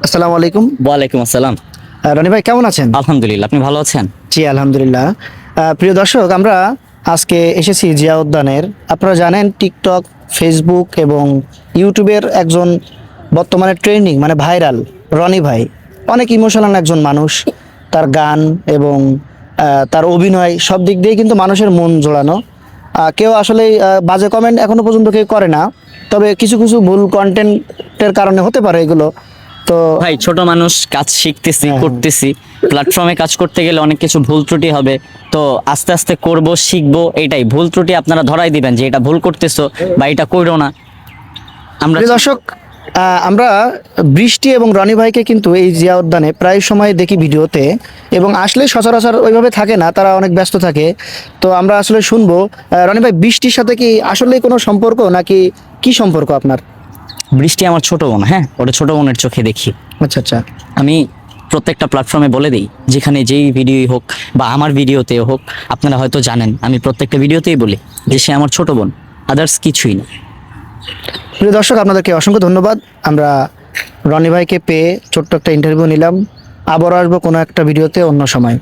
আসসালামু আলাইকুম। ওয়ালাইকুম আসসালাম। রনি ভাই কেমন আছেন? আলহামদুলিল্লাহ, আপনি ভালো আছেন? জি আলহামদুলিল্লাহ। প্রিয় দর্শক, আমরা আজকে এসেছি জিয়া উদ্যানের। আপনারা জানেন টিকটক, ফেসবুক এবং ইউটিউবের একজন বর্তমানে ট্রেন্ডিং মানে ভাইরাল রনি ভাই অনেক ইমোশনাল একজন মানুষ। তার গান এবং তার অভিনয় সব দিক দিয়ে কিন্তু মানুষের মন জোড়ানো। কেউ আসলে বাজে কমেন্ট এখনো পর্যন্ত কেউ করে না, তবে কিছু কিছু ভুল কন্টেন্টের কারণে হতে পারে এগুলো। তো ভাই, ছোট মানুষ, কাজ শিখতেছি, হ্যাঁ, হ্যাঁ। করতেছি। প্ল্যাটফর্মে কাজ করতে গেলে অনেক কিছু ভুল ত্রুটি হবে। তো আস্তে আস্তে করব, শিখবো। এটাই ভুল ত্রুটি আপনারা ধরাই দিবেন যে এটা ভুল করতেছো বা এটা করো না। আমরা প্রিয় দর্শক, আমরা বৃষ্টি এবং রনি ভাইকে কিন্তু এই জিয়া উদ্যানে প্রায় সময় দেখি ভিডিওতে, এবং আসলে সচরাচর ওইভাবে থাকে না, তারা অনেক ব্যস্ত থাকে। তো আমরা আসলে শুনবো রনি ভাই, বৃষ্টির সাথে কি আসলে কোনো সম্পর্ক, নাকি কি সম্পর্ক আপনার? বৃষ্টি আমার ছোট বোন, হ্যাঁ, ওটা ছোট বোনের চোখে দেখি। আচ্ছা আচ্ছা। আমি প্রত্যেকটা প্ল্যাটফর্মে বলে দিই, যেখানে যেই ভিডিওই হোক বা আমার ভিডিওতে হোক, আপনারা হয়তো জানেন আমি প্রত্যেকটা ভিডিওতেই বলি যে সে আমার ছোট বোন, আদার্স কিছুই না। প্রিয় দর্শক, আপনাদেরকে অসংখ্য ধন্যবাদ। আমরা রনি ভাইকে পেয়ে ছোট্ট একটা ইন্টারভিউ নিলাম। আবারও আসবো কোনো একটা ভিডিওতে অন্য সময়।